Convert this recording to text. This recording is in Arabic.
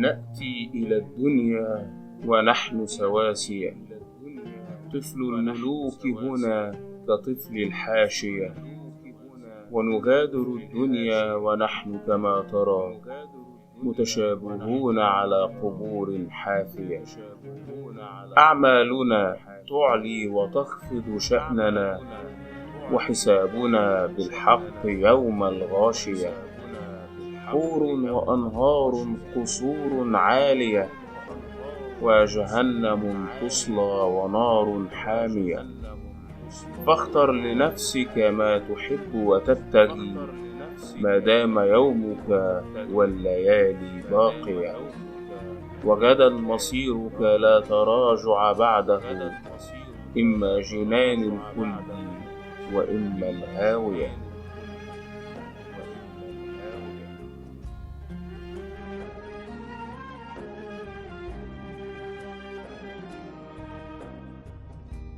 نأتي إلى الدنيا ونحن سواسية، طفل الملوك هنا كطفل الحاشية، ونغادر الدنيا ونحن كما ترى متشابهون على قبور حافية. أعمالنا تعلي وتخفض شأننا، وحسابنا بالحق يوم الغاشية. حور وأنهار قصور عالية، وجهنم تصلى ونار حامية. فاختر لنفسك ما تحب وتبتغي، ما دام يومك والليالي باقية. وغدا مصيرك لا تراجع بعده، إما جنان الخلد وإما الهاوية.